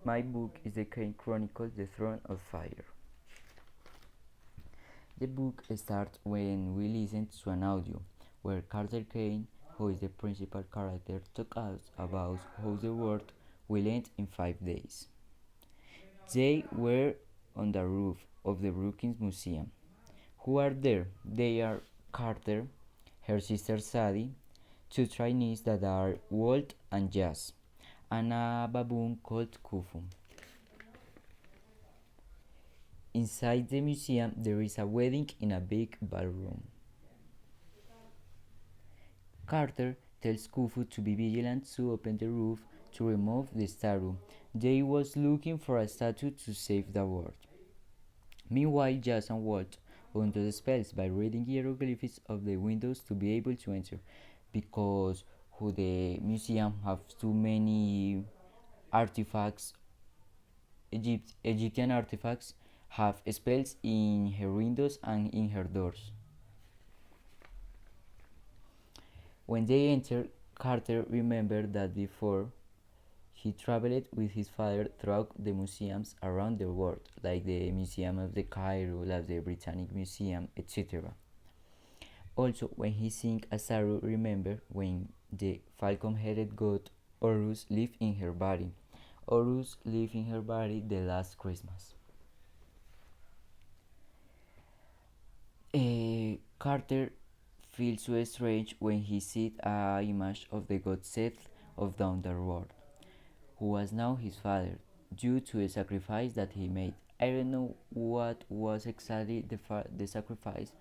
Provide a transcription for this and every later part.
My book is the Kane Chronicles, The Throne of Fire. The book starts when we listen to an audio where Carter Kane, who is the principal character, talks us about how the world will end in 5 days. They were on the roof of the Brookings Museum. Who are there? They are Carter, her sister Sadie, two trainees that are Walt and Jazz, and a baboon called Kufu. Inside the museum, there is a wedding in a big ballroom. Carter tells Kufu to be vigilant to open the roof to remove the statue. They was looking for a statue to save the world. Meanwhile, Jazz and Walt undo the spells by reading hieroglyphics of the windows to be able to enter, because the museum have too many artifacts. Egyptian artifacts have spells in her windows and in her doors. When they enter, Carter remembered that before he traveled with his father throughout the museums around the world, like the Museum of the Cairo, like the Britannic Museum, etc. Also, when he sings a sorrow, remember when the falcon-headed god Horus lived in her body. Horus lived in her body the last Christmas. Carter feels so strange when he sees an image of the god Seth of the underworld, who was now his father, due to a sacrifice that he made. I don't know what was exactly the sacrifice,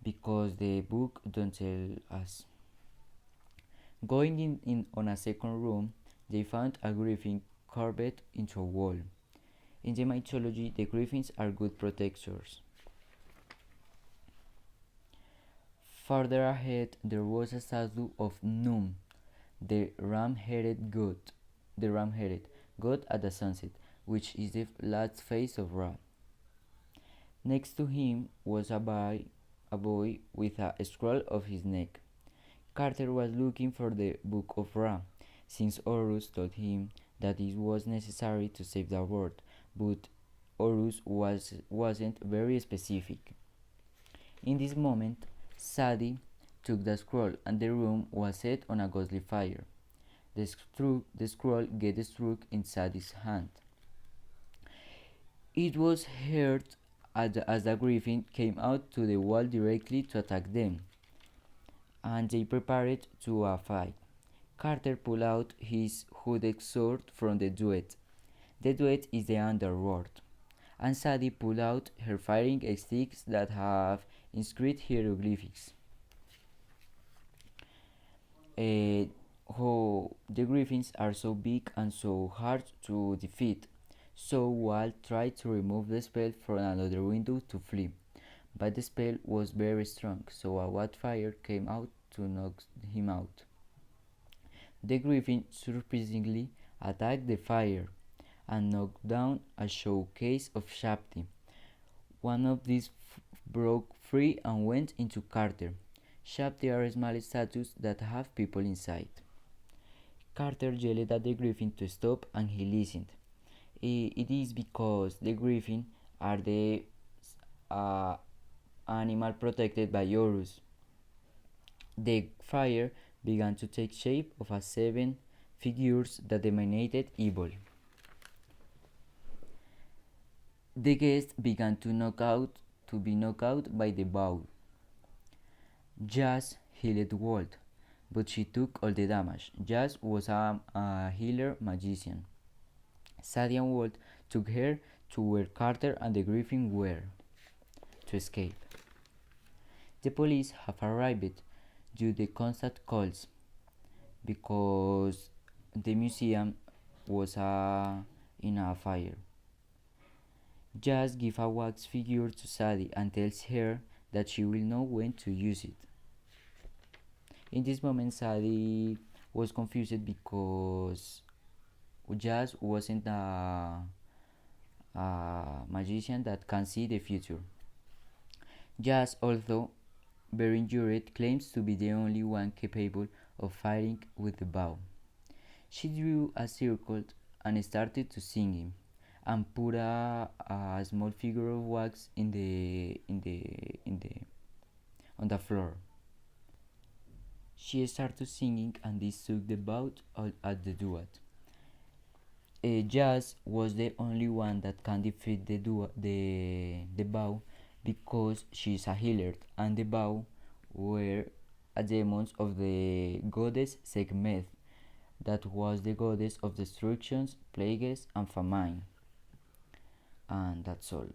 because the book don't tell us. Going in on a second room, they found a griffin carved into a wall. In the mythology, the griffins are good protectors. Further ahead, there was a statue of Num, the ram-headed god at the sunset, which is the last face of Ra. Next to him was a boy with a scroll of his neck. Carter was looking for the Book of Ra, since Horus told him that it was necessary to save the world, but Horus wasn't very specific. In this moment, Sadie took the scroll and the room was set on a ghostly fire. The scroll get struck in Sadie's hand. It was heard as the griffin came out to the wall directly to attack them, and they prepared to a fight. Carter pulled out his hooded sword from the duet. The duet is the underworld, and Sadie pulled out her firing sticks that have inscribed hieroglyphics. The griffins are so big and so hard to defeat, so Walt tried to remove the spell from another window to flee, but the spell was very strong, so a wildfire came out to knock him out. The griffin surprisingly attacked the fire and knocked down a showcase of Shapti. One of these broke free and went into Carter. Shapti are small statues that have people inside. Carter yelled at the griffin to stop, and he listened. It is because the griffin are the animal protected by Horus. The fire began to take shape of a 7 figures that emanated evil. The guests began to be knocked out by the bow. Jazz healed Walt, but she took all the damage. Jazz was a healer magician. Sadie and Walt took her to where Carter and the griffin were, to escape. The police have arrived due to constant calls, because the museum was in a fire. Jazz gives a wax figure to Sadie and tells her that she will know when to use it. In this moment, Sadie was confused because Jazz wasn't a magician that can see the future. Jazz, although very injured, claims to be the only one capable of fighting with the bow. She drew a circle and started to singing, and put a small figure of wax on the floor. She started singing, and this took the boat at the duet. Jazz was the only one that can defeat the bow, because she is a healer, and the bow were a demons of the goddess Sekhmet, that was the goddess of destructions, plagues, and famine. And that's all.